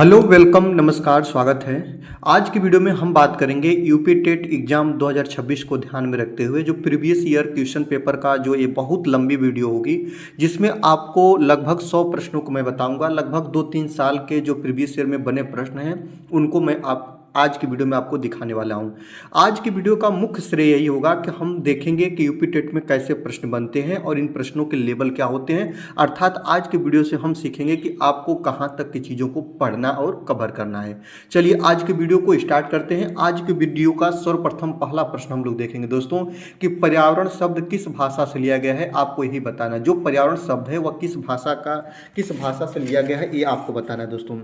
Hello welcome नमस्कार स्वागत है। आज की वीडियो में हम बात करेंगे यूपी टेट एग्जाम 2026 को ध्यान में रखते हुए जो प्रीवियस ईयर क्वेश्चन पेपर का जो ये बहुत लंबी वीडियो होगी जिसमें आपको लगभग 100 प्रश्नों को मैं बताऊंगा। लगभग 2-3 साल के जो प्रीवियस ईयर में बने प्रश्न हैं उनको मैं आज की वीडियो में आपको दिखाने वाला हूं। आज की वीडियो का मुख्य श्रेय यही होगा कि हम देखेंगे कि यूपी टेट में कैसे प्रश्न बनते हैं और इन प्रश्नों के लेवल क्या होते हैं। अर्थात आज की वीडियो से हम सीखेंगे कि आपको कहां तक की चीज़ों को पढ़ना और कवर करना है। चलिए आज की वीडियो को स्टार्ट करते हैं। आज की वीडियो का सर्वप्रथम पहला प्रश्न हम लोग देखेंगे दोस्तों कि पर्यावरण शब्द किस भाषा से लिया गया है। आपको यही बताना है जो पर्यावरण शब्द है वह किस भाषा से लिया गया है, ये आपको बताना है दोस्तों।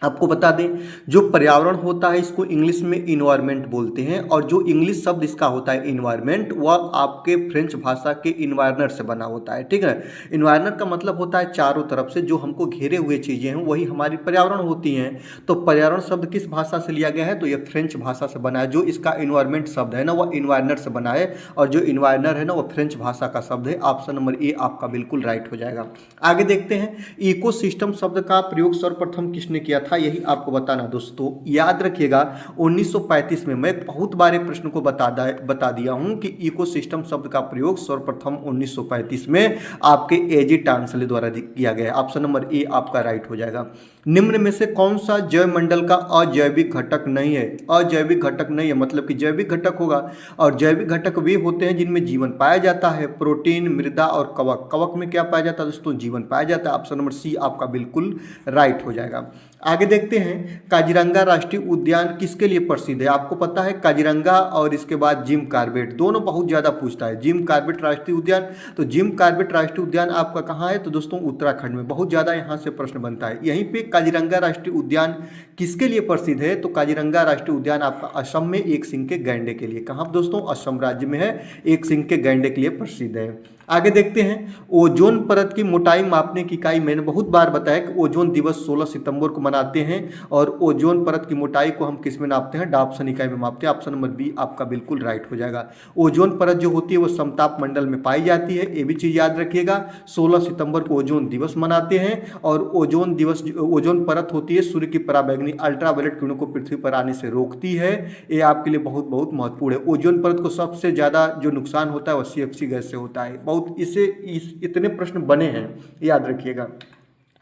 आपको बता दें जो पर्यावरण होता है इसको इंग्लिश में इन्वायरमेंट बोलते हैं और जो इंग्लिश शब्द इसका होता है इन्वायरमेंट वह आपके फ्रेंच भाषा के इन्वायरनर से बना होता है। ठीक है, इन्वायरनर का मतलब होता है चारों तरफ से जो हमको घेरे हुए चीज़ें हैं वही हमारी पर्यावरण होती हैं। तो पर्यावरण शब्द किस भाषा से लिया गया है तो यह फ्रेंच भाषा से बना है। जो इसका इन्वायरमेंट शब्द है ना वह इन्वायरनर से बना है और जो इन्वायरनर है ना वह फ्रेंच भाषा का शब्द है। ऑप्शन नंबर ए आपका बिल्कुल राइट हो जाएगा। आगे देखते हैं इकोसिस्टम शब्द का प्रयोग सर्वप्रथम किसने किया था, यही आपको बताना दोस्तों। याद रखिएगा 1935 में मैं बहुत बारे प्रश्न को बता दिया हूं कि इकोसिस्टम शब्द का प्रयोग सर्वप्रथम 1935 में आपके एजी टांसले द्वारा किया गया। ऑप्शन नंबर ए आपका राइट हो जाएगा। निम्न में से कौन सा जैव मंडल का अजैविक घटक नहीं है। अजैविक घटक नहीं है मतलब कि जैविक घटक होगा और जैविक घटक वे होते हैं जिनमें जीवन पाया जाता है। प्रोटीन, मृदा और कवक। कवक में क्या पाया जाता है दोस्तों, जीवन पाया जाता है। ऑप्शन नंबर सी आपका बिल्कुल राइट हो जाएगा। आगे देखते हैं काजीरंगा राष्ट्रीय उद्यान किसके लिए प्रसिद्ध है। आपको पता है काजीरंगा और इसके बाद जिम कॉर्बेट दोनों बहुत ज़्यादा पूछता है। जिम कॉर्बेट राष्ट्रीय उद्यान, तो जिम कॉर्बेट राष्ट्रीय उद्यान आपका कहाँ है तो दोस्तों उत्तराखंड में बहुत ज़्यादा यहाँ से प्रश्न बनता है। यहीं पे काजीरंगा राष्ट्रीय उद्यान किसके लिए प्रसिद्ध है तो काजीरंगा राष्ट्रीय उद्यान आपका असम में एक सिंह के गैंडे के लिए। कहाँ दोस्तों, असम राज्य में है, एक सिंह के गैंडे के लिए प्रसिद्ध है। आगे देखते हैं ओजोन परत की मोटाई मापने की इकाई। मैंने बहुत बार बताया कि ओजोन दिवस 16 सितंबर को मनाते हैं और ओजोन परत की मोटाई को हम किस में नापते हैं, डाप्सन इकाई में मापते हैं। ऑप्शन नंबर बी आपका बिल्कुल राइट हो जाएगा। ओजोन परत जो होती है वो समताप मंडल में पाई जाती है, ये भी चीज़ याद रखिएगा। 16 सितंबर को ओजोन दिवस मनाते हैं और ओजोन परत होती है सूर्य की पराबैंगनी अल्ट्रावायलेट किरणों को पृथ्वी पर आने से रोकती है। ये आपके लिए बहुत बहुत महत्वपूर्ण है। ओजोन परत को सबसे ज़्यादा जो नुकसान होता है वह CFC गैस से होता है। इतने प्रश्न बने हैं, याद रखिएगा।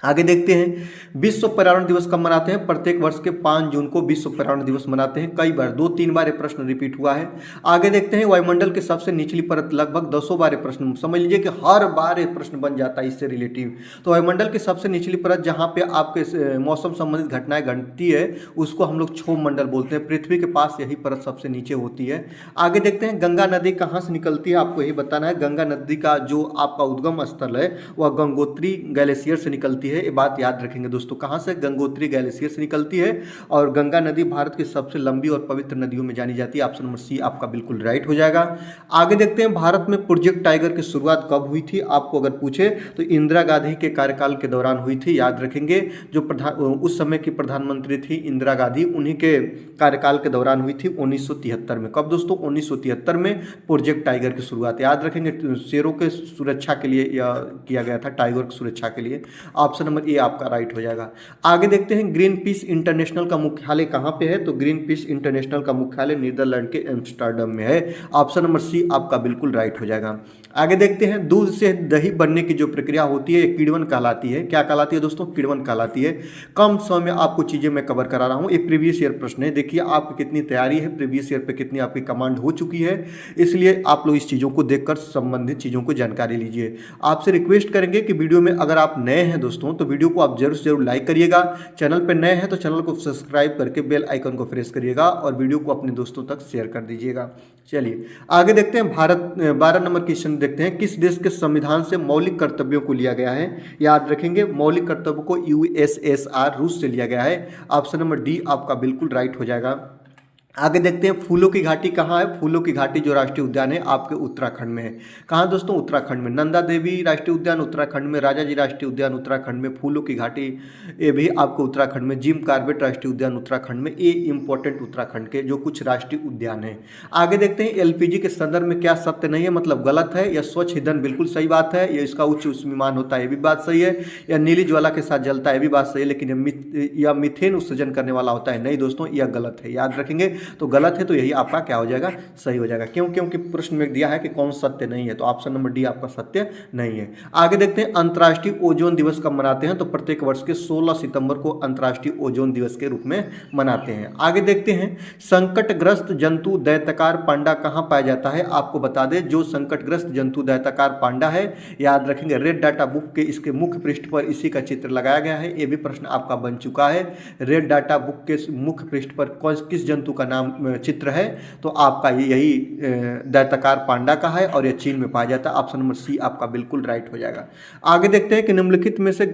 आगे देखते हैं विश्व पर्यावरण दिवस कब मनाते हैं। प्रत्येक वर्ष के 5 जून को विश्व पर्यावरण दिवस मनाते हैं। कई बार 2-3 बार ये प्रश्न रिपीट हुआ है। आगे देखते हैं वायुमंडल के सबसे निचली परत। लगभग 200 बार ये प्रश्न, समझ लीजिए कि हर बार ये प्रश्न बन जाता है इससे रिलेटिव। तो वायुमंडल की सबसे निचली परत जहाँ पे आपके मौसम संबंधित घटनाएं घटती है उसको हम लोग क्षोभ मंडल बोलते हैं। पृथ्वी के पास यही परत सबसे नीचे होती है। आगे देखते हैं गंगा नदी कहाँ से निकलती है, आपको यही बताना है। गंगा नदी का जो आपका उद्गम स्थल है वह गंगोत्री ग्लेशियर से निकलती है। ये बात याद रखेंगे दोस्तों, कहां से, गंगोत्री ग्लेशियर से निकलती है और गंगा नदी भारत की सबसे लंबी और पवित्र नदियों में जानी जाती है। ऑप्शन नंबर सी आपका बिल्कुल राइट हो जाएगा। आगे देखते हैं भारत में प्रोजेक्ट टाइगर की शुरुआत कब हुई थी। आपको अगर पूछे तो इंदिरा गांधी के कार्यकाल के दौरान हुई थी। याद रखेंगे जो उस समय की प्रधानमंत्री थी इंदिरा गांधी, उन्हीं के कार्यकाल के दौरान हुई थी 1973 में। कब दोस्तों, 1973 में प्रोजेक्ट टाइगर की शुरुआत। याद रखेंगे शेरों के सुरक्षा के लिए किया गया था, टाइगर की सुरक्षा के लिए। ऑप्शन नंबर ये आपका राइट हो जाएगा। आगे देखते हैं ग्रीन पीस इंटरनेशनल का मुख्यालय कहां पे है तो ग्रीन पीस इंटरनेशनल का मुख्यालय नीदरलैंड के एम्स्टर्डम में है। ऑप्शन नंबर सी आपका बिल्कुल राइट हो जाएगा। आगे देखते हैं दूध से दही बनने की जो प्रक्रिया होती है किण्वन कहलाती है। क्या कहलाती है दोस्तों, किण्वन कहलाती है। कम समय में आपको चीजें मैं कवर करा रहा हूं। ये प्रीवियस ईयर प्रश्न है, देखिए आपकी कितनी तैयारी है, प्रीवियस ईयर पे कितनी आपकी कमांड हो चुकी है, इसलिए आप लोग इस चीजों को देखकर संबंधित चीजों को जानकारी लीजिए। आपसे रिक्वेस्ट करेंगे कि वीडियो में अगर आप नए हैं दोस्तों तो वीडियो को आप जरूर से जरूर लाइक करिएगा। चैनल पर नए हैं तो चैनल को सब्सक्राइब करके बेल आइकन को प्रेस करिएगा और वीडियो को अपने दोस्तों तक शेयर कर दीजिएगा। चलिए आगे देखते हैं 12 नंबर क्वेश्चन देखते हैं। किस देश के संविधान से मौलिक कर्तव्यों को लिया गया है। याद रखेंगे मौलिक कर्तव्यों को USSR रूस से लिया गया है। ऑप्शन नंबर डी आपका बिल्कुल राइट हो जाएगा। आगे देखते हैं फूलों की घाटी कहाँ है। फूलों की घाटी जो राष्ट्रीय उद्यान है आपके उत्तराखंड में है। कहाँ दोस्तों? उत्तराखंड में। नंदा देवी राष्ट्रीय उद्यान उत्तराखंड में, राजाजी राष्ट्रीय उद्यान उत्तराखंड में, फूलों की घाटी ये भी आपको उत्तराखंड में, जिम कॉर्बेट राष्ट्रीय उद्यान उत्तराखंड में। ये इंपॉर्टेंट उत्तराखंड के जो कुछ राष्ट्रीय उद्यान है। आगे देखते हैं एलपीजी के संदर्भ में क्या सत्य नहीं है, मतलब गलत है, या स्वच्छ ईंधन बिल्कुल सही बात है, या इसका उच्च उष्मीमान होता है ये भी बात सही है, या नीली ज्वाला के साथ जलता है ये भी बात सही है, लेकिन या मीथेन उत्सर्जन करने वाला होता है, नहीं दोस्तों यह गलत है। याद रखेंगे, तो गलत है तो यही आपका क्या हो जाएगा? सही हो जाएगा। क्यों? क्योंकि प्रश्न में दिया है कि कौन सत्य नहीं है, तो ऑप्शन नंबर डी आपका सत्य नहीं है। आगे देखते हैं अंतर्राष्ट्रीय ओजोन दिवस कब मनाते हैं, तो प्रत्येक वर्ष के 16 सितंबर को अंतर्राष्ट्रीय ओजोन दिवस के रूप में मनाते हैं। आगे देखते हैं संकटग्रस्त जंतु दैत्याकार पांडा कहां पाया जाता है। आपको बता दें जो संकटग्रस्त जंतु दैत्याकार पांडा है, याद रखेंगे रेड डाटा बुक के इसके मुख्य पृष्ठ पर इसी का चित्र लगाया गया है। यह भी प्रश्न आपका बन चुका है। रेड डाटा बुक के मुख्य पृष्ठ पर किस जंतु का नाम चित्र है, तो आपका यही दैत्याकार पांडा का है और यह चीन में पाया जाता है। ऑप्शन नंबर सी आपका बिल्कुल राइट हो जाएगा। आगे देखते हैं कि निम्नलिखित में से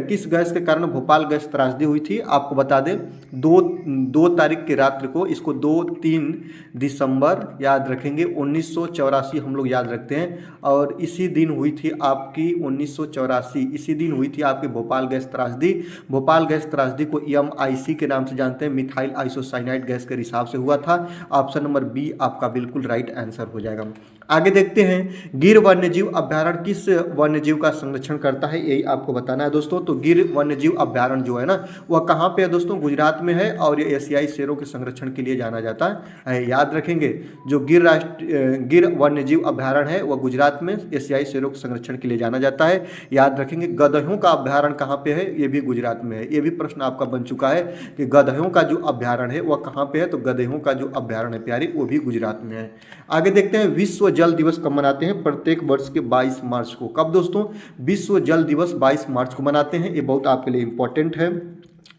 किस गैस के कारण भोपाल गैस त्रासदी हुई थी। आपको बता दें 2 तारीख की रात्रि को, इसको 2-3 दिसंबर याद रखेंगे 1984 हम लोग याद रखते हैं, और इसी दिन हुई थी आपकी 1984 इसी दिन हुई थी आपकी भोपाल गैस त्रासदी। भोपाल गैस त्रासदी को MIC के नाम से जानते हैं, मिथाइल आइसोसाइनाइड गैस के रिसाव से हुआ था। ऑप्शन नंबर बी आपका बिल्कुल राइट आंसर हो जाएगा। आगे देखते हैं गिर वन्यजीव अभ्यारण्य किस वन्यजीव का संरक्षण करता है, यही आपको बताना है दोस्तों। तो गिर वन्यजीव अभ्यारण्य जो है ना, वह कहाँ पे है दोस्तों? गुजरात में है, और ये एशियाई शेरों के संरक्षण के लिए जाना जाता है। याद रखेंगे जो गिर वन्यजीव अभ्यारण्य है वह गुजरात में एशियाई शेरों के संरक्षण के लिए जाना जाता है। याद रखेंगे गधों का अभ्यारण्य कहाँ पे है, ये भी गुजरात में है। ये भी प्रश्न आपका बन चुका है कि गधों का जो अभ्यारण्य है वह कहाँ पे है, तो गधों का जो अभ्यारण्य है प्यारी वो भी गुजरात में है। आगे देखते हैं विश्व जल दिवस कब मनाते हैं। प्रत्येक वर्ष के 22 मार्च को। कब दोस्तों? विश्व जल दिवस 22 मार्च को मनाते हैं। ये बहुत आपके लिए इंपॉर्टेंट है।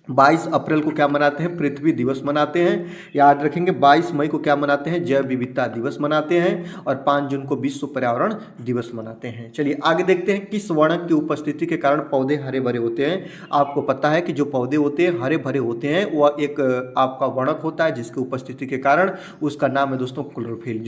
22 अप्रैल को क्या मनाते हैं? पृथ्वी दिवस मनाते हैं। याद रखेंगे 22 मई को क्या मनाते हैं? जैव विविधता दिवस मनाते हैं, और 5 जून को विश्व पर्यावरण दिवस मनाते हैं। चलिए आगे देखते हैं किस वर्णक की उपस्थिति के कारण पौधे हरे भरे होते हैं। आपको पता है कि जो पौधे होते हैं हरे भरे होते हैं वह एक आपका वर्णक होता है जिसकी उपस्थिति के कारण, उसका नाम है दोस्तों क्लोरोफिल।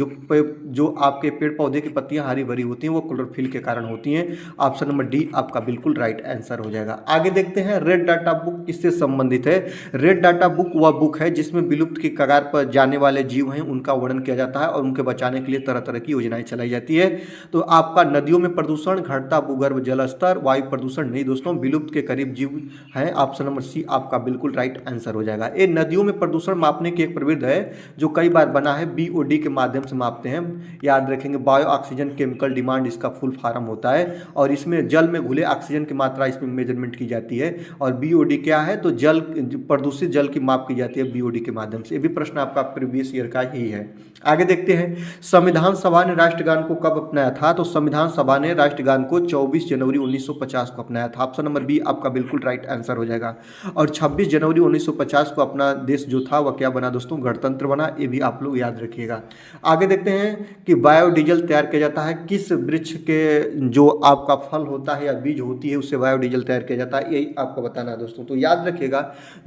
जो आपके पेड़ पौधे की पत्तियां हरी भरी होती हैं वो क्लोरोफिल के कारण होती हैं। ऑप्शन नंबर डी आपका बिल्कुल राइट आंसर हो जाएगा। आगे देखते हैं रेड डाटा बुक किससे संबंधित है। रेड डाटा बुक वह बुक है जिसमें विलुप्त की कगार पर जाने वाले जीव हैं उनका वर्णन किया जाता है और उनके बचाने के लिए तरह तरह की योजनाएं चलाई जाती है। तो आपका नदियों में प्रदूषण, घटता भूगर्भ जल स्तर, वायु प्रदूषण नहीं दोस्तों, विलुप्त के करीब जीव हैं। ऑप्शन नंबर सी आपका बिल्कुल राइट आंसर हो जाएगा। ये नदियों में प्रदूषण मापने की एक प्रविधि है जो कई बार बना है, BOD के माध्यम से मापते हैं। याद रखेंगे बायो ऑक्सीजन केमिकल डिमांड इसका फुल फॉर्म होता है, और इसमें जल में घुले ऑक्सीजन की मात्रा इसमें मेजरमेंट की जाती है। और BOD क्या है, तो जल प्रदूषित जल की माप की जाती है BOD के माध्यम से। ये भी प्रश्न आपका प्रीवियस ईयर का ही है। आगे देखते हैं संविधान सभा ने राष्ट्रगान को कब अपनाया था। तो संविधान सभा ने राष्ट्रगान को 24 जनवरी 1950 को अपनाया था। ऑप्शन नंबर बी आपका बिल्कुल राइट आंसर हो जाएगा। और 26 जनवरी 1950 को अपना देश जो था वह क्या बना दोस्तों, गणतंत्र बना। ये भी आप लोग याद रखिएगा। आगे देखते हैं कि बायोडीजल तैयार किया जाता है किस वृक्ष के, जो आपका फल होता है या बीज होती है उससे बायोडीजल तैयार किया जाता है, यही आपको बताना है दोस्तों। तो याद रखिएगा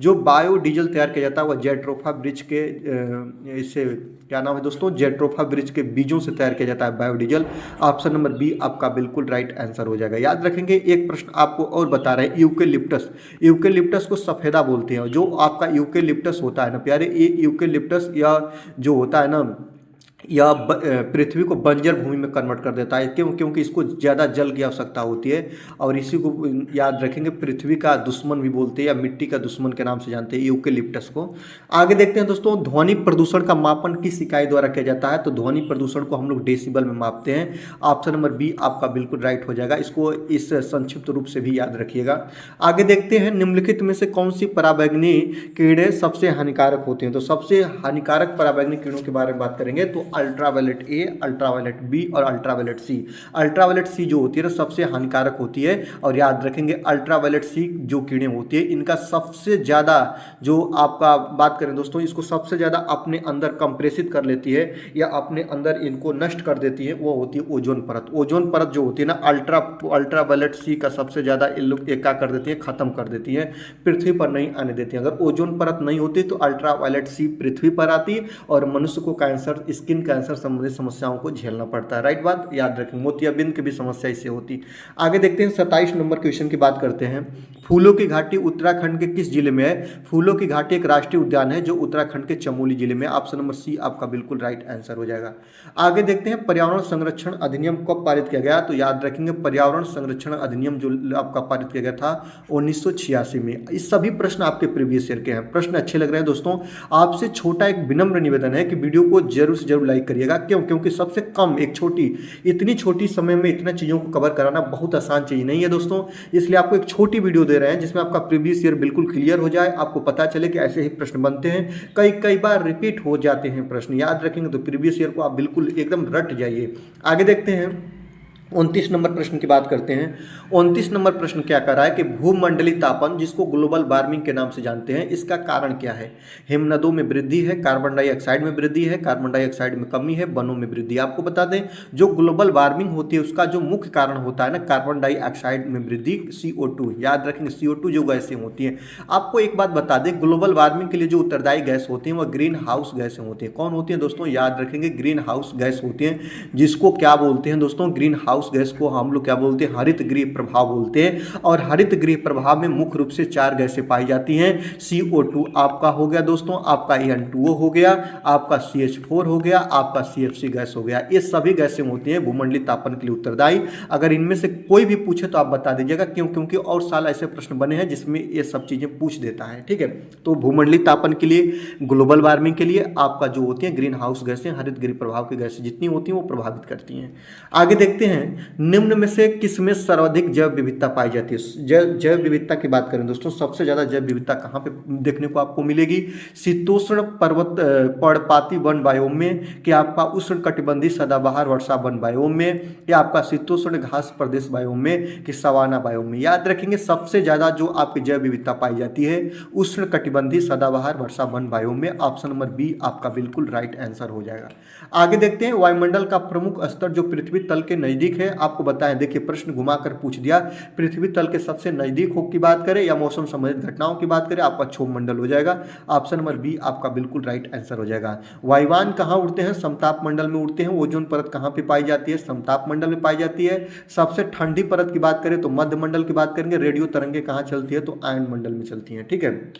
जो बायोडीजल तैयार किया जाता है वह जेट्रोफा वृक्ष के इससे क्या नाम है दोस्तों, जेट्रोफा वृक्ष के बीजों से तैयार किया जाता है बायोडीजल। ऑप्शन नंबर बी आपका बिल्कुल राइट आंसर हो जाएगा। याद रखेंगे एक प्रश्न आपको और बता रहे हैं, यूकेलिप्टस, यूकेलिप्टस को सफेदा बोलते हैं। जो आपका यूकेलिप्टस होता है ना प्यारे, ये यूकेलिप्टस या जो होता है ना या पृथ्वी को बंजर भूमि में कन्वर्ट कर देता है। क्यों? क्योंकि इसको ज़्यादा जल की आवश्यकता होती है, और इसी को याद रखेंगे पृथ्वी का दुश्मन भी बोलते हैं या मिट्टी का दुश्मन के नाम से जानते हैं यूकेलिप्टस को। आगे देखते हैं दोस्तों ध्वनि प्रदूषण का मापन किस इकाई द्वारा किया जाता है। तो ध्वनि प्रदूषण को हम लोग डेसिबल में मापते हैं। ऑप्शन नंबर बी आपका बिल्कुल राइट हो जाएगा। इसको इस संक्षिप्त रूप से भी याद रखिएगा। आगे देखते हैं निम्नलिखित में से कौन सी पराबैंगनी किरणें सबसे हानिकारक होती हैं। तो सबसे हानिकारक पराबैंगनी किरणों के बारे में बात करेंगे तो अल्ट्रावायलेट ए, अल्ट्रावायलेट बी और अल्ट्रावायलेट सी। अल्ट्रावायलेट सी जो होती है ना सबसे हानिकारक होती है, और याद रखेंगे अल्ट्रावायलेट सी जो किरणें होती है इनका सबसे ज़्यादा जो आपका बात करें दोस्तों, इसको सबसे ज़्यादा अपने अंदर कंप्रेसित कर लेती है या अपने अंदर इनको नष्ट कर देती है, वो होती है ओजोन परत। ओजोन परत जो होती है ना अल्ट्रावायलेट सी का सबसे ज़्यादा इन लोग क्या कर देती है, खत्म कर देती है, पृथ्वी पर नहीं आने देती है। अगर ओजोन परत नहीं होती तो अल्ट्रावायलेट सी पृथ्वी पर आती और मनुष्य को कैंसर, स्किन कैंसर संबंधित समस्याओं को झेलना पड़ता है। राइट बात याद रखें, मोतियाबिंद की भी समस्या इससे होती। आगे देखते हैं 27 नंबर क्वेश्चन की बात करते हैं। फूलों की घाटी उत्तराखंड के किस जिले में है? फूलों की घाटी एक राष्ट्रीय उद्यान है जो उत्तराखंड के चमोली जिले में। ऑप्शन नंबर सी आपका बिल्कुल राइट आंसर हो जाएगा। आगे देखते हैं पर्यावरण संरक्षण अधिनियम कब पारित किया गया? तो याद रखेंगे पर्यावरण संरक्षण अधिनियम जो आपका पारित किया गया था 1986 में। इस सभी प्रश्न आपके प्रीवियस ईयर के हैं। प्रश्न अच्छे लग रहे हैं दोस्तों, आपसे छोटा एक विनम्र निवेदन है कि वीडियो को जरूर से जरूर लाइक करिएगा। क्यों? क्योंकि सबसे कम एक इतनी छोटी समय में इतना चीज़ों को कवर कराना बहुत आसान चीज़ नहीं है दोस्तों, इसलिए आपको एक छोटी वीडियो दे रहे हैं जिसमें आपका प्रीवियस ईयर बिल्कुल क्लियर हो जाए, आपको पता चले कि ऐसे ही प्रश्न बनते हैं, कई बार रिपीट हो जाते हैं प्रश्न। याद रखेंगे तो प्रीवियस ईयर को आप बिल्कुल एकदम रट जाइए। आगे देखते हैं 29 नंबर प्रश्न की बात करते हैं। 29 नंबर प्रश्न क्या कर रहा है कि भूमंडलीय तापन जिसको ग्लोबल वार्मिंग के नाम से जानते हैं, इसका कारण क्या है? हिमनदों में वृद्धि है, कार्बन डाइऑक्साइड में वृद्धि है, कार्बन डाइऑक्साइड में कमी है, वनों में वृद्धि। आपको बता दें जो ग्लोबल वार्मिंग होती है उसका जो मुख्य कारण होता है ना कार्बन डाइऑक्साइड में वृद्धि, CO2। याद रखेंगे CO2 जो गैसें होती हैं। आपको एक बात बता दें, ग्लोबल वार्मिंग के लिए जो उत्तरदायी गैस होती हैं वह ग्रीन हाउस गैसें होती हैं। कौन होती हैं दोस्तों? याद रखेंगे ग्रीन हाउस गैस होती हैं, जिसको क्या बोलते हैं दोस्तों? ग्रीन हाउस गैस को हम लोग क्या बोलते हैं? हरित गृह प्रभाव बोलते हैं। और हरित गृह प्रभाव में मुख्य रूप से 4 गैसें पाई जाती हैं। CO2 आपका हो गया दोस्तों, आपका N2O हो गया, आपका CH4 हो गया, आपका CFC गैस हो गया। ये सभी गैसें होती हैं भूमंडलीय तापन के लिए उत्तरदायी। अगर इनमें से कोई भी पूछे तो आप बता दीजिएगा, क्यों? क्योंकि और साल ऐसे प्रश्न बने हैं जिसमें ये सब चीजें पूछ देता है। ठीक है, तो भूमंडलीय तापन के लिए, ग्लोबल वार्मिंग के लिए आपका जो होती है ग्रीन हाउस गैसें, हरित गृह प्रभाव की गैसें जितनी होती हैं वो प्रभावित करती हैं। आगे देखते हैं निम्न में से किसमें सर्वाधिक जैव विविधता पाई जाती है? जैव विविधता की बात करें दोस्तों, सबसे ज्यादा जैव विविधता कहाँ पे देखने को आपको मिलेगी? शीतोष्ण पर्णपाती वन बायोम में, कि आपका उष्ण कटिबंधीय सदाबहार वर्षा वन बायोम में, या आपका शीतोष्ण घास प्रदेश बायोम में, कि सवाना बायोम में। याद रखेंगे सबसे ज्यादा जो आपकी जैव विविधता पाई जाती है उष्ण कटिबंधीय सदाबहार वर्षा वन बायोम में। ऑप्शन नंबर बी आपका बिल्कुल राइट आंसर हो जाएगा। आगे देखते हैं वायुमंडल का प्रमुख स्तर जो पृथ्वी तल के नजदीक है, आपको बताएं। देखिए प्रश्न घुमाकर पूछ दिया, पृथ्वी तल के सबसे नजदीक हो की बात करें या मौसम संबंधित घटनाओं की बात करें, आपका क्षोभ मंडल हो जाएगा। ऑप्शन नंबर बी आपका बिल्कुल राइट आंसर हो जाएगा। वायुयान कहाँ उड़ते हैं? समताप मंडल में उड़ते हैं। ओजोन परत कहाँ पे पाई जाती है? समताप मंडल में पाई जाती है। सबसे ठंडी परत की बात करें तो मध्य मंडल की बात करेंगे। रेडियो तरंगे कहाँ चलती है? तो आयन मंडल में चलती हैं। ठीक है,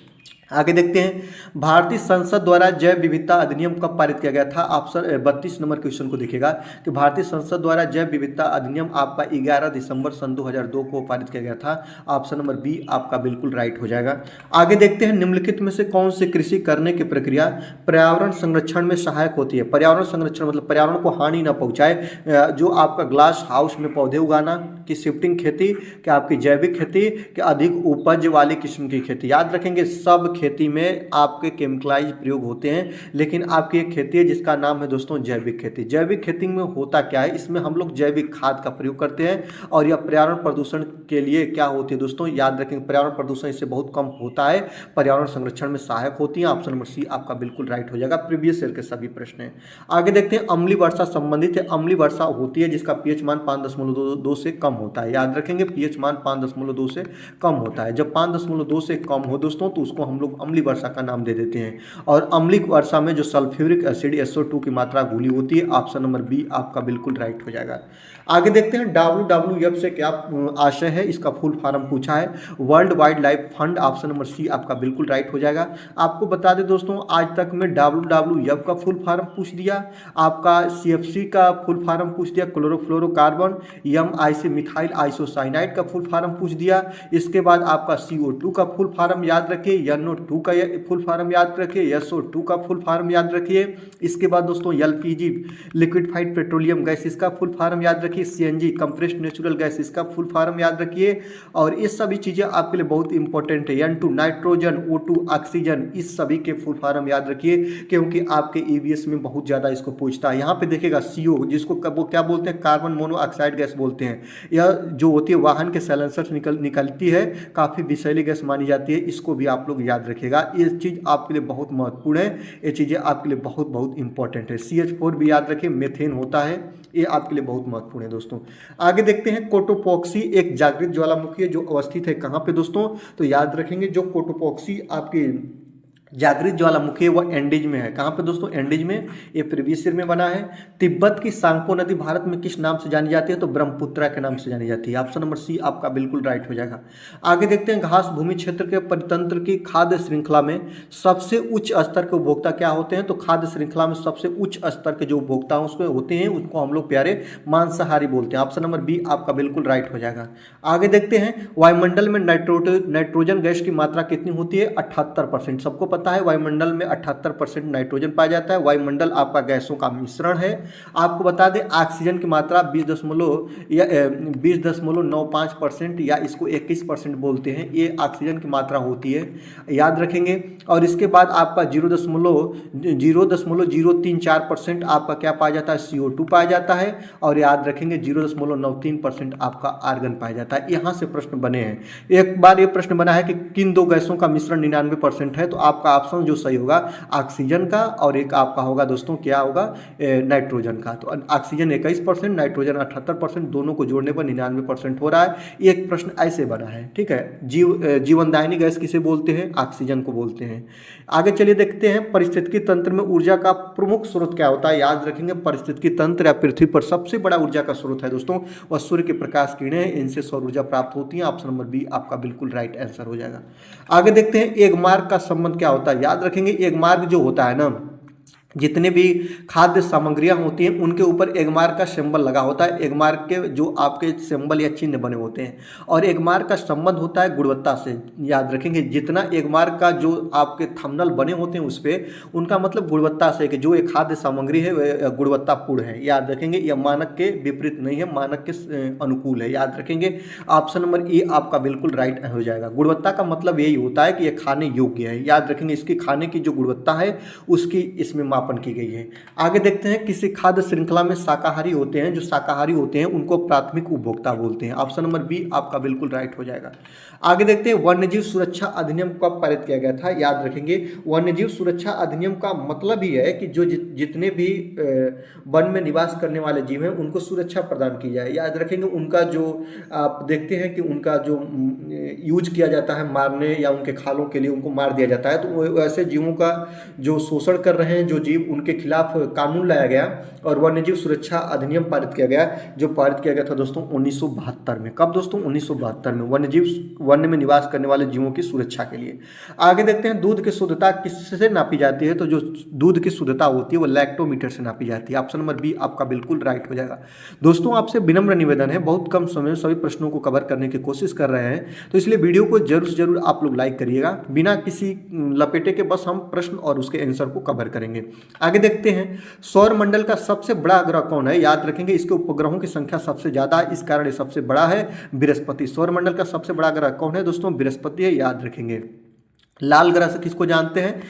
आगे देखते हैं भारतीय संसद द्वारा जैव विविधता अधिनियम कब पारित किया गया था? ऑप्शन 32 नंबर क्वेश्चन को देखिएगा कि भारतीय संसद द्वारा जैव विविधता अधिनियम आपका 11 दिसंबर सन 2002 को पारित किया गया था। ऑप्शन नंबर बी आपका बिल्कुल राइट हो जाएगा। आगे देखते हैं निम्नलिखित में से कौन सी कृषि करने की प्रक्रिया पर्यावरण संरक्षण में सहायक होती है? पर्यावरण संरक्षण मतलब पर्यावरण को हानि न पहुंचाए, जो आपका ग्लास हाउस में पौधे उगाना, कि शिफ्टिंग खेती, कि आपकी जैविक खेती, कि अधिक उपज वाली किस्म की खेती। याद रखेंगे सब खेती में आपके केमिकलाइज प्रयोग होते हैं, लेकिन आपकी एक खेती है जिसका नाम है दोस्तों जैविक खेती। जैविक खेती में होता क्या है? इसमें हम लोग जैविक खाद का प्रयोग करते हैं और यह पर्यावरण प्रदूषण के लिए क्या होती है दोस्तों? याद रखेंगे पर्यावरण प्रदूषण इससे बहुत कम होता है, पर्यावरण संरक्षण में सहायक होती है। ऑप्शन नंबर सी आपका बिल्कुल राइट हो जाएगा। प्रीवियस ईयर के सभी प्रश्न हैं। आगे देखते हैं अम्लीय वर्षा संबंधित है। अम्लीय वर्षा होती है जिसका pH मान 5.2 से कम होता है। याद रखेंगे pH मान 5.2 से कम होता है। जब 5.2 से कम हो दोस्तों तो उसको हम लोग अम्लीय वर्षा का नाम दे देते हैं। और अम्लीय वर्षा में जो सल्फ्यूरिक एसिड SO2 की मात्रा घुली होती है। ऑप्शन नंबर बी आपका बिल्कुल राइट हो जाएगा। आगे देखते हैं WWF से क्या आशय है, इसका फुल फॉर्म पूछा है, world wild life fund. Option number C आपका बिल्कुल राइट हो जाएगा। आपको बता दें दोस्तों आज तक में WWF का फुल फॉर्म पूछ दिया, आपका CFC का फुल फॉर्म पूछ दिया, क्लोरोफ्लोरोकार्बन, MIC मिथाइल आइसोसाइनाइड का फुल फॉर्म पूछ दिया। इसके बाद आपका CO2 का फुल फॉर्म याद रखिए, NO2 का फुल फॉर्म याद रखिए, SO2 का फुल फॉर्म याद रखिए। इसके बाद दोस्तों LPG लिक्विफाइड पेट्रोलियम गैस, इसका फुल फॉर्म याद रखिए। रखिए CNG कंप्रेस्ड नेचुरल गैस, इसका फुल फॉर्म याद रखिए। और ये सभी चीज़ें आपके लिए बहुत इंपॉर्टेंट है। N2 नाइट्रोजन, O2 ऑक्सीजन, इस सभी के फुल फॉर्म याद रखिए क्योंकि आपके EVS में बहुत ज़्यादा इसको पूछता है। यहाँ पे देखिएगा CO, जिसको वो क्या बोलते हैं, कार्बन मोनोऑक्साइड गैस बोलते हैं। यह जो होती है वाहन के साइलेंसर से निकलती है, काफ़ी विषैली गैस मानी जाती है, इसको भी आप लोग याद रखिएगा। ये चीज़ आपके लिए बहुत महत्वपूर्ण है, ये चीज़ें आपके लिए बहुत बहुत इंपॉर्टेंट है। CH4 भी याद रखिए, मेथेन होता है, ये आपके लिए बहुत महत्वपूर्ण है दोस्तों। आगे देखते हैं, कोटोपॉक्सी एक जागृत ज्वालामुखी है जो अवस्थित है कहाँ पे दोस्तों, तो याद रखेंगे जो कोटोपॉक्सी आपकी जागृत ज्वालामुखी है वह एंडीज में है। कहाँ पे दोस्तों, एंडीज में, ये प्रीवियस ईयर में बना है। तिब्बत की सांगपो नदी भारत में किस नाम से जानी जाती है, तो ब्रह्मपुत्रा के नाम से जानी जाती है। ऑप्शन नंबर C आपका बिल्कुल राइट हो जाएगा। आगे देखते हैं, घास भूमि क्षेत्र के परितंत्र की खाद्य श्रृंखला में सबसे उच्च स्तर के उपभोक्ता क्या होते हैं, तो खाद्य श्रृंखला में सबसे उच्च स्तर के जो उपभोक्ता उसमें होते हैं उनको हम लोग प्यारे मांसाहारी बोलते हैं। ऑप्शन नंबर B आपका बिल्कुल राइट हो जाएगा। आगे देखते हैं, वायुमंडल में नाइट्रोजन गैस की मात्रा कितनी होती है, 78%। सबको पता है वायुमंडल में 78% नाइट्रोजन पाया जाता है। वायुमंडल आपका गैसों का मिश्रण है। आपको बता दें ऑक्सीजन की मात्रा 20.95% या इसको 21% बोलते हैं, ये ऑक्सीजन की मात्रा होती है, याद रखेंगे। और इसके बाद आपका 0.034% आपका क्या पाया जाता है, CO2 पाया जाता है। और याद रखेंगे 0.93% आपका आर्गन पाया जाता है। यहाँ से प्रश्न बने हैं, एक बार ये प्रश्न बना है कि किन दो गैसों का मिश्रण 99% है, तो आपका ऑप्शन जो सही होगा ऑक्सीजन का, और एक आपका होगा दोस्तों क्या होगा, नाइट्रोजन का। तो ऑक्सीजन 21%, नाइट्रोजन 78%, दोनों को जोड़ने पर 99% हो रहा है। एक प्रश्न ऐसे बना है, ठीक है। जीवनदायिनी गैस किसे बोलते हैं, ऑक्सीजन को बोलते हैं। आगे चलिए देखते हैं, पारिस्थितिकी तंत्र में ऊर्जा का प्रमुख स्रोत क्या होता है, याद रखेंगे पारिस्थितिकी तंत्र या पृथ्वी पर सबसे बड़ा ऊर्जा का स्रोत है दोस्तों वह सूर्य के प्रकाश किरणें हैं, इनसे सौर ऊर्जा प्राप्त होती है। ऑप्शन नंबर B आपका बिल्कुल राइट आंसर हो जाएगा। आगे देखते हैं, एक मार्ग का संबंध क्या होता है, याद रखेंगे एक मार्ग जो होता है ना, जितने भी खाद्य सामग्रियां होती हैं उनके ऊपर एगमार्क का सिंबल लगा होता है। एगमार्क के जो आपके सिंबल या चिन्ह बने होते हैं, और एगमार्क का संबंध होता है गुणवत्ता से। याद रखेंगे जितना एगमार्क का जो आपके थंबनेल बने होते हैं उस पर, उनका मतलब गुणवत्ता से, कि जो एक खाद्य सामग्री है वह गुणवत्तापूर्ण है। याद रखेंगे यह मानक के विपरीत नहीं है, मानक के अनुकूल है। याद रखेंगे ऑप्शन नंबर E आपका बिल्कुल राइट हो जाएगा। गुणवत्ता का मतलब यही होता है कि यह खाने योग्य है। याद रखेंगे इसकी खाने की जो गुणवत्ता है उसकी इसमें की गई है। आगे देखते हैं, किसी खाद्य श्रृंखला में शाकाहारी होते हैं, जो शाकाहारी होते हैं उनको प्राथमिक उपभोक्ता बोलते हैं। ऑप्शन नंबर B आपका बिल्कुल राइट हो जाएगा। आगे देखते हैं, वन्यजीव सुरक्षा अधिनियम कब पारित किया गया था, याद रखेंगे वन्यजीव सुरक्षा अधिनियम का मतलब ही है कि जो जितने भी वन में निवास करने वाले जीव हैं उनको सुरक्षा प्रदान की जाए। याद रखेंगे उनका जो आप देखते हैं कि उनका जो यूज किया जाता है मारने या उनके खालों के लिए उनको मार दिया जाता है, तो वैसे जीवों का जो शोषण कर रहे हैं जो जीव, उनके खिलाफ कानून लाया गया और वन्यजीव सुरक्षा अधिनियम पारित किया गया, जो पारित किया गया था दोस्तों 1972 में। कब दोस्तों, 1972 में, वन में निवास करने वाले जीवों की सुरक्षा के लिए। आगे देखते हैं, दूध की शुद्धता किससे नापी जाती है, तो जो दूध की शुद्धता होती है वो लैक्टोमीटर से नापी जाती है। ऑप्शन नंबर B आपका बिल्कुल राइट हो जाएगा। दोस्तों आपसे विनम्र निवेदन है, बहुत कम समय में सभी प्रश्नों को कवर करने की कोशिश कर रहे हैं, तो इसलिए वीडियो को जरूर से जरूर आप लोग लाइक करिएगा। बिना किसी लपेटे के बस हम प्रश्न और उसके आंसर को कवर करेंगे। आगे देखते हैं, सौर मंडल का सबसे बड़ा ग्रह कौन है, याद रखेंगे इसके उपग्रहों की संख्या सबसे ज्यादा है, इस कारण ये सबसे बड़ा है बृहस्पति। सौर मंडल का सबसे बड़ा ग्रह कौन है दोस्तों, बृहस्पति है, याद रखेंगे। लाल ग्रह से किसको जानते हैं,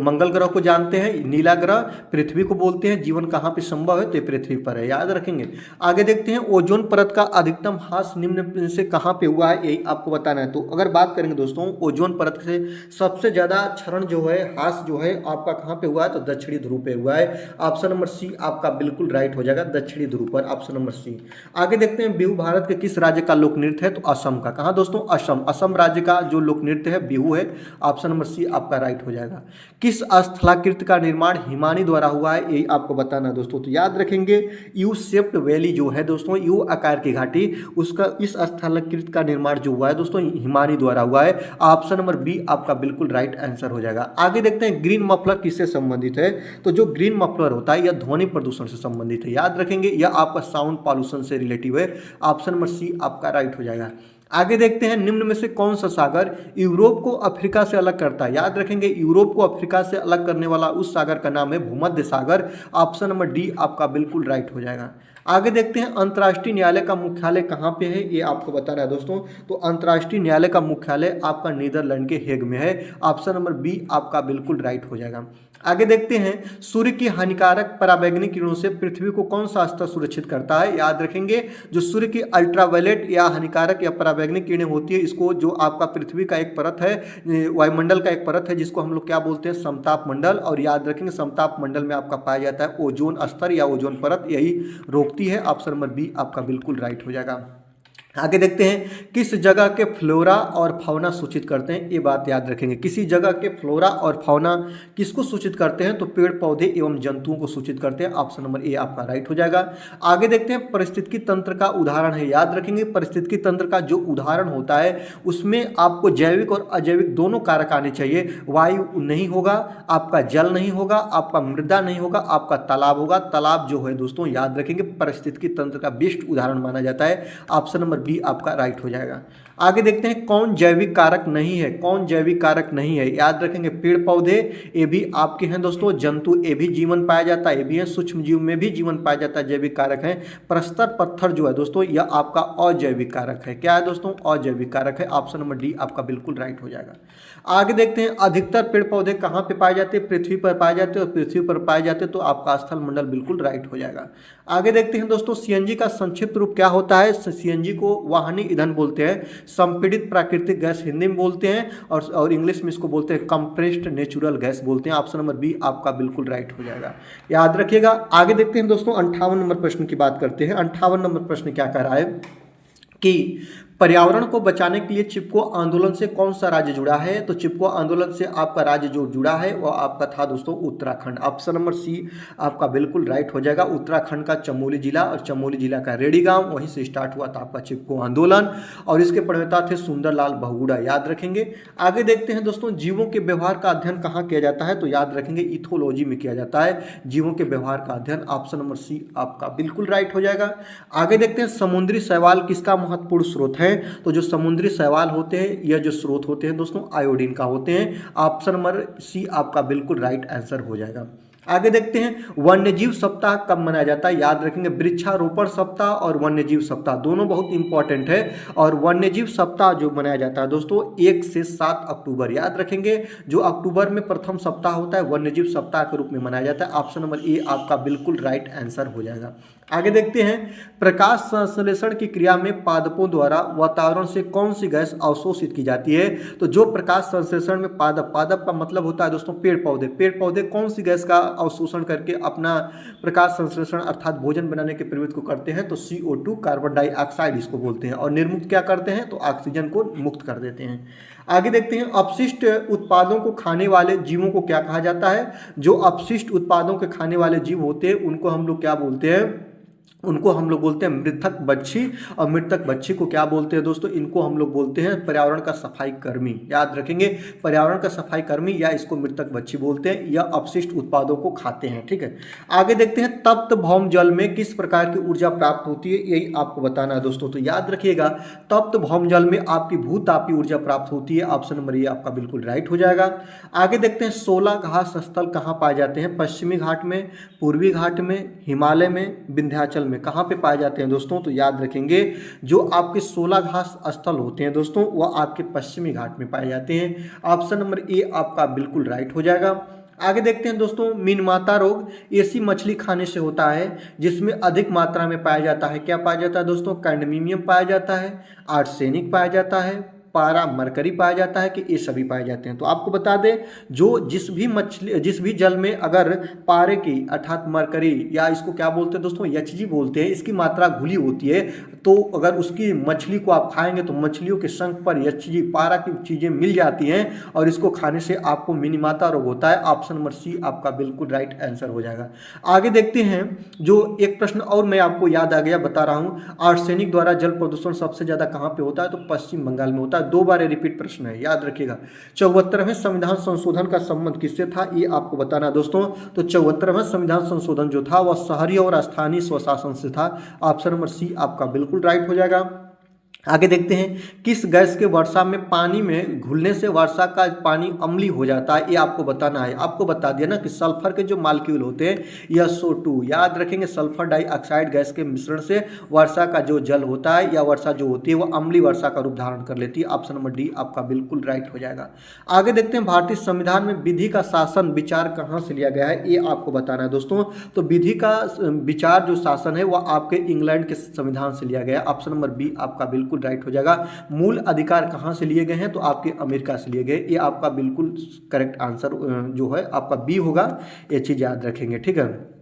मंगल ग्रह को जानते हैं। नीला ग्रह पृथ्वी को बोलते हैं। जीवन कहाँ पे संभव है, तो पृथ्वी पर है, याद रखेंगे। आगे देखते हैं, ओजोन परत का अधिकतम ह्रास निम्न से कहाँ पे हुआ है, यही आपको बताना है। तो अगर बात करेंगे दोस्तों, ओजोन परत से सबसे ज्यादा क्षरण जो है, ह्रास जो है आपका कहाँ पे हुआ है, तो दक्षिणी ध्रुव पे हुआ है। ऑप्शन नंबर C आपका बिल्कुल राइट हो जाएगा, दक्षिणी ध्रुव पर, ऑप्शन नंबर C। आगे देखते हैं, बिहू भारत के किस राज्य का लोक नृत्य है, तो असम का। कहाँ दोस्तों, असम। असम राज्य का जो लोक नृत्य है बिहू है। ऑप्शन नंबर C आपका राइट हो जाएगा। किस स्थलाकृति का निर्माण हिमानी द्वारा हुआ है, यही आपको बताना है दोस्तों। तो याद रखेंगे यू शेप्ड वैली जो है दोस्तों, यू आकार की घाटी, उसका इस स्थलाकृति का निर्माण जो हुआ है दोस्तों हिमानी द्वारा हुआ है। ऑप्शन नंबर B आपका बिल्कुल राइट आंसर हो जाएगा। आगे देखते हैं, ग्रीन मफलर किससे संबंधित है, तो जो ग्रीन मफलर होता है यह ध्वनि प्रदूषण से संबंधित है। याद रखेंगे यह आपका साउंड पॉल्यूशन से रिलेटिव है। ऑप्शन नंबर C आपका राइट हो जाएगा। आगे देखते हैं, निम्न में से कौन सा सागर यूरोप को अफ्रीका से अलग करता है। याद रखेंगे यूरोप को अफ्रीका से अलग करने वाला उस सागर का नाम है भूमध्य सागर। ऑप्शन नंबर D आपका बिल्कुल राइट हो जाएगा। आगे देखते हैं अंतर्राष्ट्रीय न्यायालय का मुख्यालय कहाँ पे है, ये आपको बताना है दोस्तों। तो अंतर्राष्ट्रीय न्यायालय का मुख्यालय आपका नीदरलैंड के हेग में है। ऑप्शन नंबर बी आपका बिल्कुल राइट हो जाएगा। आगे देखते हैं सूर्य की हानिकारक पराबैंगनी किरणों से पृथ्वी को कौन सा स्तर सुरक्षित करता है। याद रखेंगे जो सूर्य की अल्ट्रावायलेट या हानिकारक या पराबैंगनी किरणें होती है, इसको जो आपका पृथ्वी का एक परत है, वायुमंडल का एक परत है, जिसको हम लोग क्या बोलते हैं, समताप मंडल। और याद रखेंगे समताप मंडल में आपका पाया जाता है ओजोन स्तर या ओजोन परत, यही रोकती है। ऑप्शन नंबर बी आपका बिल्कुल राइट हो जाएगा। आगे देखते हैं किस जगह के फ्लोरा और फाउना सूचित करते हैं, ये बात याद रखेंगे। किसी जगह के फ्लोरा और फाउना किसको सूचित करते हैं, तो पेड़ पौधे एवं जंतुओं को सूचित करते हैं। ऑप्शन नंबर ए आपका राइट हो जाएगा। आगे देखते हैं पारिस्थितिकी तंत्र का उदाहरण है। याद रखेंगे पारिस्थितिकी तंत्र का जो उदाहरण होता है उसमें आपको जैविक और अजैविक दोनों कारक आने चाहिए। वायु नहीं होगा, आपका जल नहीं होगा, आपका मृदा नहीं होगा, आपका तालाब होगा। तालाब जो है दोस्तों याद रखेंगे पारिस्थितिकी तंत्र का बेस्ट उदाहरण माना जाता है। ऑप्शन नंबर बी आपका राइट हो जाएगा। आगे देखते हैं कौन जैविक कारक नहीं है, कौन जैविक कारक नहीं है। याद रखेंगे पेड़ पौधे ये भी आपके हैं दोस्तों, जंतु ये भी जीवन पाया जाता है, ये भी है, सूक्ष्म जीव में भी जीवन पाया जाता है, जैविक कारक है। प्रस्तर पत्थर जो है दोस्तों यह आपका अजैविक कारक है। क्या है दोस्तों, अजैविक कारक है। ऑप्शन नंबर डी आपका बिल्कुल राइट हो जाएगा। आगे देखते हैं अधिकतर पेड़ पौधे कहाँ पे पाए जाते हैं, पृथ्वी पर पाए जाते हैं, और पृथ्वी पर पाए जाते हैं तो आपका स्थल मंडल बिल्कुल राइट हो जाएगा। आगे देखते हैं दोस्तों सीएनजी का संक्षिप्त रूप क्या होता है। सीएनजी को वाहनी ईंधन बोलते हैं, संपीड़ित प्राकृतिक गैस हिंदी में बोलते हैं, और इंग्लिश में इसको बोलते हैं कंप्रेस्ड नेचुरल गैस बोलते हैं। ऑप्शन नंबर बी आपका बिल्कुल राइट हो जाएगा, याद रखिएगा। आगे देखते हैं दोस्तों 58 नंबर प्रश्न की बात करते हैं। 58 नंबर प्रश्न क्या कह रहा है कि पर्यावरण को बचाने के लिए चिपको आंदोलन से कौन सा राज्य जुड़ा है। तो चिपको आंदोलन से आपका राज्य जो जुड़ा है वो आपका था दोस्तों उत्तराखंड। ऑप्शन नंबर सी आपका बिल्कुल राइट हो जाएगा। उत्तराखंड का चमोली जिला और चमोली जिला का रेडी गांव, वहीं से स्टार्ट हुआ था आपका चिपको आंदोलन, और इसके प्रणेता थे सुंदरलाल बहुगुणा। याद रखेंगे। आगे देखते हैं दोस्तों जीवों के व्यवहार का अध्ययन कहाँ किया जाता है। तो याद रखेंगे इथोलॉजी में किया जाता है जीवों के व्यवहार का अध्ययन। ऑप्शन नंबर सी आपका बिल्कुल राइट हो जाएगा। आगे देखते हैं समुद्री शैवाल किसका महत्वपूर्ण स्रोत है। तो जो समुद्री शैवाल होते हैं यह जो स्रोत होते हैं दोस्तों आयोडीन का होते हैं। ऑप्शन नंबर सी आपका बिल्कुल राइट आंसर हो जाएगा। आगे देखते हैं वन्यजीव सप्ताह कब मनाया जाता है। याद रखेंगे वृक्षारोपण सप्ताह और वन्यजीव सप्ताह दोनों बहुत इंपॉर्टेंट है। और वन्यजीव सप्ताह जो मनाया जाता है दोस्तों 1 से 7 अक्टूबर। याद रखेंगे जो अक्टूबर में प्रथम सप्ताह होता है वन्यजीव सप्ताह के रूप में मनाया जाता है। ऑप्शन नंबर ए आपका बिल्कुल राइट आंसर हो जाएगा। आगे देखते हैं प्रकाश संश्लेषण की क्रिया में पादपों द्वारा वातावरण से कौन सी गैस अवशोषित की जाती है। तो जो प्रकाश संश्लेषण में पादप का मतलब होता है दोस्तों पेड़ पौधे कौन सी गैस का अवशोषण करके अपना प्रकाश संश्लेषण अर्थात भोजन बनाने के प्रवृत्ति को करते हैं। तो CO2 कार्बन डाइऑक्साइड इसको बोलते हैं, और निर्मुक्त क्या करते हैं तो ऑक्सीजन को मुक्त कर देते हैं। आगे देखते हैं अपशिष्ट उत्पादों को खाने वाले जीवों को क्या कहा जाता है। जो अपशिष्ट उत्पादों के खाने वाले जीव होते हैं उनको हम लोग क्या बोलते हैं, उनको हम लोग बोलते हैं मृतक बच्ची। और मृतक बच्ची को क्या बोलते हैं दोस्तों, इनको हम लोग बोलते हैं पर्यावरण का सफाई कर्मी। याद रखेंगे पर्यावरण का सफाई कर्मी या इसको मृतक बच्ची बोलते हैं। यह अपशिष्ट उत्पादों को खाते हैं। ठीक है। आगे देखते हैं तप्त भौम जल में किस प्रकार की ऊर्जा प्राप्त होती है, यही आपको बताना है दोस्तों। तो याद रखिएगा तप्त भौम जल में आपकी भूतापीय ऊर्जा प्राप्त होती है। ऑप्शन नंबर ये आपका बिल्कुल राइट हो जाएगा। आगे देखते हैं 16 घास स्थल कहाँ पाए जाते हैं। पश्चिमी घाट में, पूर्वी घाट में, हिमालय में, विंध्याचल में कहाँ पे पाए जाते हैं दोस्तों। तो याद रखेंगे जो आपके 16 घास स्थल होते हैं दोस्तों वह आपके पश्चिमी घाट में पाए जाते हैं। ऑप्शन नंबर ए आपका बिल्कुल राइट हो जाएगा। आगे देखते हैं दोस्तों मीनमाता रोग ऐसी मछली खाने से होता है जिसमें अधिक मात्रा में पाया जाता है। क्या पाया जाता है दोस्तों, कैडमियम पाया जाता है, आर्सेनिक पाया जाता है, पारा मरकरी पाया जाता है, कि ये सभी पाए जाते हैं। तो आपको बता दें जो जिस भी जल में अगर पारे की अर्थात मरकरी या इसको क्या बोलते हैं दोस्तों HG बोलते हैं, इसकी मात्रा घुली होती है, तो अगर उसकी मछली को आप खाएंगे तो मछलियों के संग पर HG पारा की चीज़ें मिल जाती हैं और इसको खाने से आपको मिनीमाता रोग होता है। ऑप्शन नंबर सी आपका बिल्कुल राइट आंसर हो जाएगा। आगे देखते हैं जो एक प्रश्न और मैं आपको याद आ गया बता रहा हूँ, आर्सेनिक द्वारा जल प्रदूषण सबसे ज़्यादा कहाँ पर होता है। तो पश्चिम बंगाल में होता है। 2 बार रिपीट प्रश्न है, याद रखिएगा। 74वें संविधान संशोधन का संबंध किससे था, ये आपको बताना दोस्तों। तो 74वां संविधान संशोधन जो था वह शहरी और स्थानीय स्वशासन से था। ऑप्शन नंबर सी आपका बिल्कुल राइट हो जाएगा। आगे देखते हैं किस गैस के वर्षा में पानी में घुलने से वर्षा का पानी अम्लीय हो जाता है, ये आपको बताना है। आपको बता दिया ना कि सल्फर के जो मालिक्यूल होते हैं या SO2, याद रखेंगे सल्फर डाइऑक्साइड गैस के मिश्रण से वर्षा का जो जल होता है या वर्षा जो होती है वो अम्लीय वर्षा का रूप धारण कर लेती है। ऑप्शन नंबर डी आपका बिल्कुल राइट हो जाएगा। आगे देखते हैं भारतीय संविधान में विधि का शासन विचार कहाँ से लिया गया है, ये आपको बताना है दोस्तों। तो विधि का विचार जो शासन है वह आपके इंग्लैंड के संविधान से लिया गया है। ऑप्शन नंबर बी आपका बिल्कुल राइट हो जाएगा। मूल अधिकार कहां से लिए गए हैं, तो आपके अमेरिका से लिए गए। ये आपका बिल्कुल करेक्ट आंसर जो है आपका बी होगा, ये चीज याद रखेंगे, ठीक है।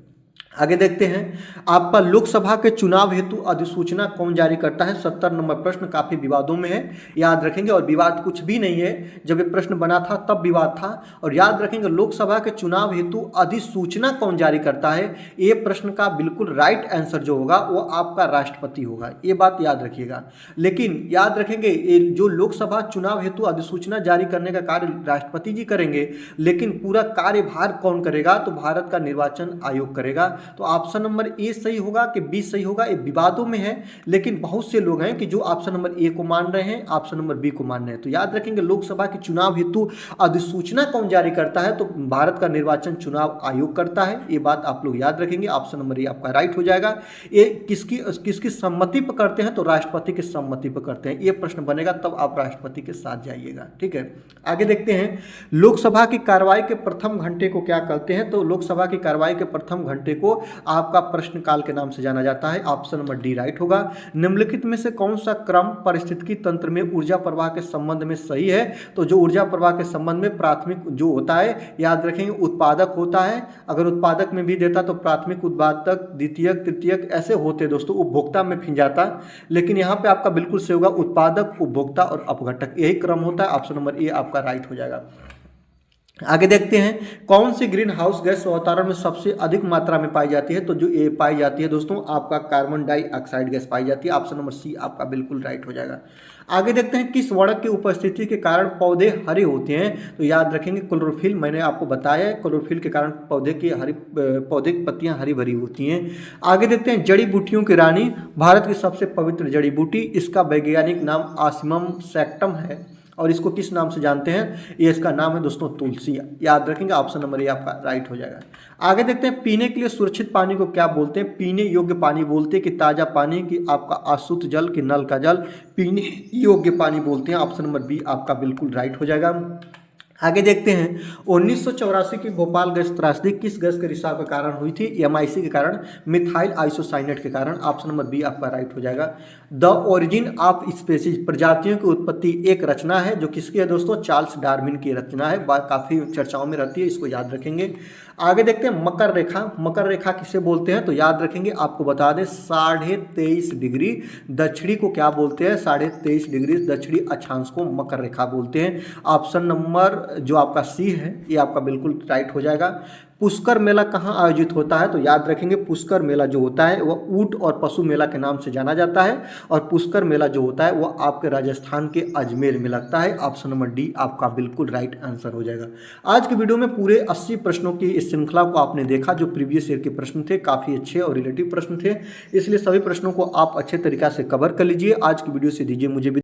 आगे देखते हैं आपका लोकसभा के चुनाव हेतु अधिसूचना कौन जारी करता है। 70 नंबर प्रश्न काफी विवादों में है, याद रखेंगे। और विवाद कुछ भी नहीं है, जब ये प्रश्न बना था तब विवाद था। और याद रखेंगे लोकसभा के चुनाव हेतु अधिसूचना कौन जारी करता है, ये प्रश्न का बिल्कुल राइट आंसर जो होगा वो आपका राष्ट्रपति होगा, ये बात याद रखिएगा। लेकिन याद रखेंगे जो लोकसभा चुनाव हेतु अधिसूचना जारी करने का कार्य राष्ट्रपति जी करेंगे, लेकिन पूरा कार्यभार कौन करेगा, तो भारत का निर्वाचन आयोग करेगा। तो ऑप्शन नंबर ए सही होगा कि बी सही होगा, ये विवादों में है। लेकिन बहुत से लोग हैं कि जो ऑप्शन नंबर ए को मान रहे हैं, ऑप्शन नंबर बी को मान रहे हैं। तो याद रखेंगे लोकसभा के चुनाव हेतु अधिसूचना कौन जारी करता है, तो भारत का निर्वाचन चुनाव आयोग करता है, ये बात आप लोग याद रखेंगे। ऑप्शन नंबर ए आपका राइट हो जाएगा। ये किसकी सम्मति पर करते हैं, तो राष्ट्रपति की सम्मति पर करते हैं। ये प्रश्न बनेगा तब आप राष्ट्रपति के साथ जाइएगा, ठीक है। आगे देखते हैं लोकसभा की कार्रवाई के प्रथम घंटे को क्या कहते हैं, तो लोकसभा की कार्रवाई के प्रथम घंटे को आपका प्रश्नकाल के नाम से जाना जाता है। ऑप्शन नंबर डी राइट होगा। निम्नलिखित में से कौन सा क्रम पारिस्थितिकी तंत्र में ऊर्जा प्रवाह के संबंध में सही है, तो जो ऊर्जा प्रवाह के संबंध में प्राथमिक जो होता है, याद रखेंगे उत्पादक होता है। अगर उत्पादक में भी देता तो प्राथमिक, उत्पादक, द्वितीयक, तृतीयक ऐसे होते दोस्तों, उपभोक्ता में फिर जाता। लेकिन यहाँ पे आपका बिल्कुल सही होगा उत्पादक, उपभोक्ता और अपघटक, यही क्रम होता है। ऑप्शन नंबर ए आपका राइट हो जाएगा। आगे देखते हैं कौन सी ग्रीन हाउस गैस वातावरण में सबसे अधिक मात्रा में पाई जाती है, तो जो ये पाई जाती है दोस्तों आपका कार्बन डाइऑक्साइड गैस पाई जाती है। ऑप्शन नंबर सी आपका बिल्कुल राइट हो जाएगा। आगे देखते हैं किस वर्णक की उपस्थिति के कारण पौधे हरे होते हैं, तो याद रखेंगे क्लोरोफिल, मैंने आपको बताया है क्लोरोफिल के कारण पौधे की पत्तियां हरी भरी होती हैं। आगे देखते हैं जड़ी बूटियों की रानी, भारत की सबसे पवित्र जड़ी बूटी, इसका वैज्ञानिक नाम आसिमम सैक्टम है और इसको किस नाम से जानते हैं, ये इसका नाम है दोस्तों तुलसी, याद रखेंगे। ऑप्शन नंबर ए आपका राइट हो जाएगा। आगे देखते हैं पीने के लिए सुरक्षित पानी को क्या बोलते हैं, पीने योग्य पानी बोलते हैं कि ताज़ा पानी, कि आपका अशुद्ध जल, कि नल का जल, पीने योग्य पानी बोलते हैं। ऑप्शन नंबर बी आपका बिल्कुल राइट हो जाएगा। आगे देखते हैं 1984 की भोपाल गैस त्रासदी किस गैस के रिसाव के कारण हुई थी, MIC के कारण, मिथाइल आइसोसाइनेट के कारण। ऑप्शन नंबर बी आपका राइट हो जाएगा। द ओरिजिन ऑफ स्पीसीज, प्रजातियों की उत्पत्ति, एक रचना है जो किसकी है दोस्तों, चार्ल्स डार्विन की रचना है, काफ़ी चर्चाओं में रहती है, इसको याद रखेंगे। आगे देखते हैं मकर रेखा, मकर रेखा किसे बोलते हैं, तो याद रखेंगे आपको बता दें 23.5 डिग्री दक्षिणी को क्या बोलते हैं, 23.5 डिग्री दक्षिणी अक्षांश को मकर रेखा बोलते हैं। ऑप्शन नंबर जो आपका सी है ये आपका बिल्कुल राइट हो जाएगा। पुष्कर मेला कहाँ आयोजित होता है, तो याद रखेंगे पुष्कर मेला जो होता है वह ऊंट और पशु मेला के नाम से जाना जाता है, और पुष्कर मेला जो होता है वह आपके राजस्थान के अजमेर में लगता है। ऑप्शन नंबर डी आपका बिल्कुल राइट आंसर हो जाएगा। आज की वीडियो में पूरे 80 प्रश्नों की इस श्रृंखला को आपने देखा, जो प्रीवियस ईयर के प्रश्न थे, काफ़ी अच्छे और रिलेटिव प्रश्न थे, इसलिए सभी प्रश्नों को आप अच्छे तरीक़ा से कवर कर लीजिए। आज की वीडियो से दीजिए मुझे